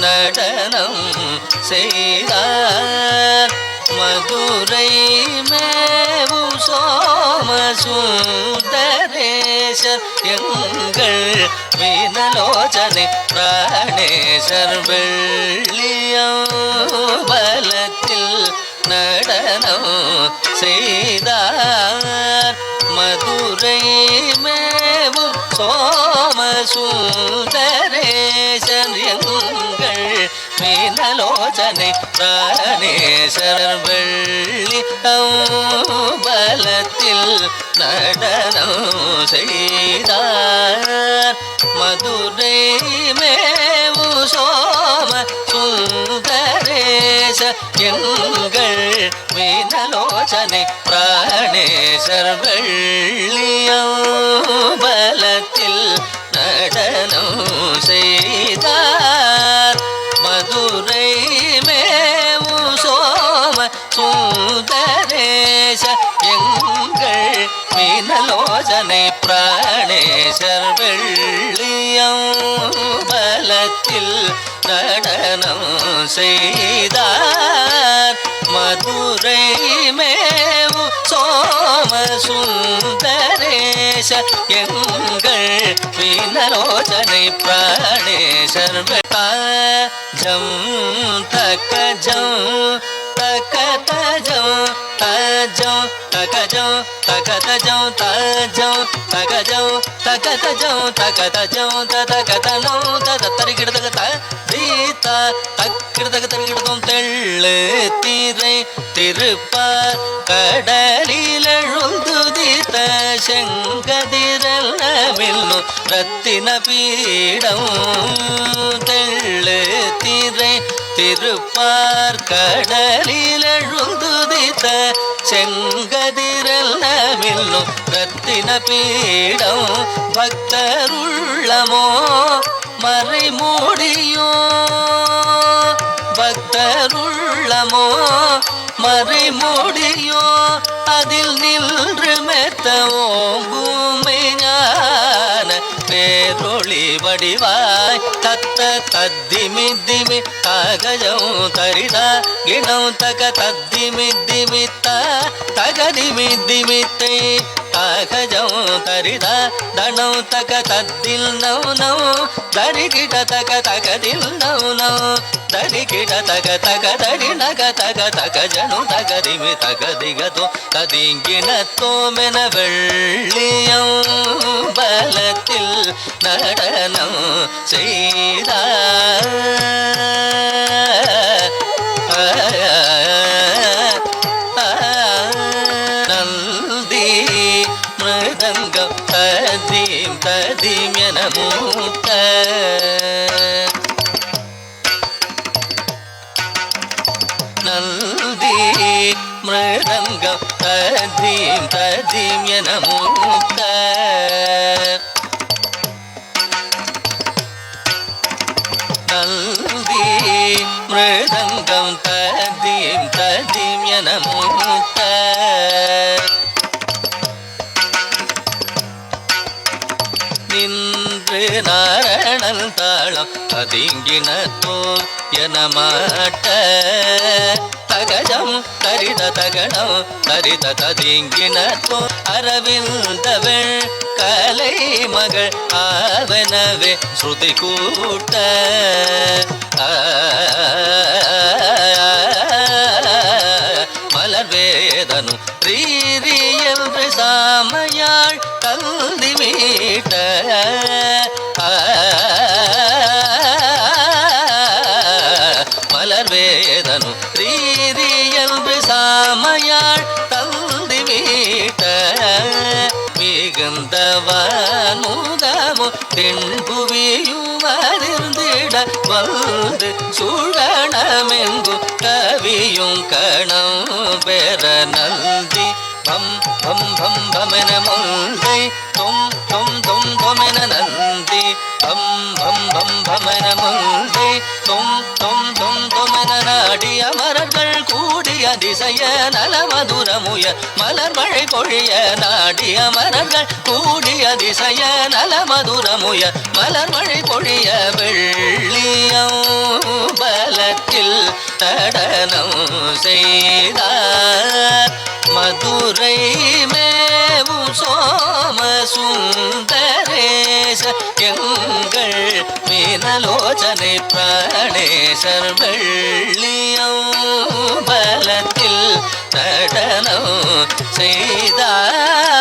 நடனம் செய்தார். மதுரை மேவும் சோமசுந்தரேசர் எங்கள் மீனலோச்சனை பிராணேசர் வெள்ளியம்பலத்தில் நடனம் செய்தார். மதுரை மேவும் சோமசுந்தரேசர் எங்கள் மீனலோச்சனை பிராணேசர் வெள்ளி அம்பலத்தில் நடனம் செய்தார். மதுரை மேவு சோம சுந்தரேச எங்கள் மீனலோச்சனை பிராணேசர் வெள்ளியம்பலத்தில் நடனம் செய்தார். மதுரை மேவு சோம சுந்தரேச எங்கள் மீனலோச்சனை பிராணேசர் வெள்ளியம்பலத்தில் நடனம் செய்தார். மதுரை மேவு சோம சுந்தரேச எங்கள் மீனலோச்சனை பிராணேசர் ஜம் தக்கஜம் தக்கதஜம் தஜம் தக்கஜம் தக்கதஜம் தஜம் தக்கஜம் தக்கதஜம் தக்கதஜம் ததகதனோ ததத்தரிகிடதக தீத தக்கிடதக தரிகிடதும் தெள்ளு திரை திருப்பார் கடலிலழுந்துதித்த செங்கதிரல்னு ரத்தின பீடம் தெள்ளு திரை திருப்பார் கடலிலழுந்துதித்த செங்கதிரல்னு ரத்தின பீடம் பக்தருள்ளமோ மறைமூடியோ பக்தருள்ளமோ மறைமூடியோ அதில் நின்று மெத்த ஓங்குமை ஞான பேரொளி வடிவாய் தத்த தத்திமி திமி தகஜம் தரிதா கிணம் தக தத்திமி திமித்த தகதிமி திமித்தை தகஜம் தரிதா தனம் தக தத்தில் நவ் நவ் தரிகிட தக தகதில் நவ் நவ் தரிகிட தக தக தடி நக தக தக ஜனு தகதிமி தகதிகதோ ததிங்கிணத்தோமென வெள்ளியம்பலத்தில் நடனம் செய்தார். நந்தி மிருதங்கம் ததீம் ததீம் என மூட்ட நந்தி மிருதங்கம் ததீம் ததீம் என மூட்ட நந்தி மிருதங்கம் ததீம் ததீம் என மூட்ட நின்று நாரணன் தாளம் அதிங்கினத்தோ என மாட்ட தகஜம் தரித தகணம் தரித ததிங்கினத்தோ அரவிந்தவள் கலை மகள் ஆவனவே ஸ்ருதி கூட்ட மலர்வேதனு ரீரி என்று சாமையாள் கல்தி மீட்ட மலர்வேதனு ரீரி என்று சாமையாள் கல்தி மீட்ட மிகுந்தவன் முகமு தென்புவியும் அதிர்ந்திட வந்து சுழனமெங்கு கவியும் கணம் பெற நந்தி பம் பம் பம் பமென முந்தை தொம் தொம் தொம் தொமென நந்தி பம் பம் பம் பமென முந்தை தொம் தொம் தொம் தொமென நாடி அமரர்கள் கூடியதி அதிசய நல மதுரமுய மலர் மழை பொழிய நாடிய மலர்கள் கூடிய அதிசய நல மதுரமுய மலர் மழை பொழிய வெள்ளியம் பலத்தில் நடனம் செய்தார் மதுரை மேவும் சோம சுந்தரேச எங்கள் மீனலோச்சனை பிராணேசர் வெள்ளியம் பலத்தில் நடனம் செய்தார்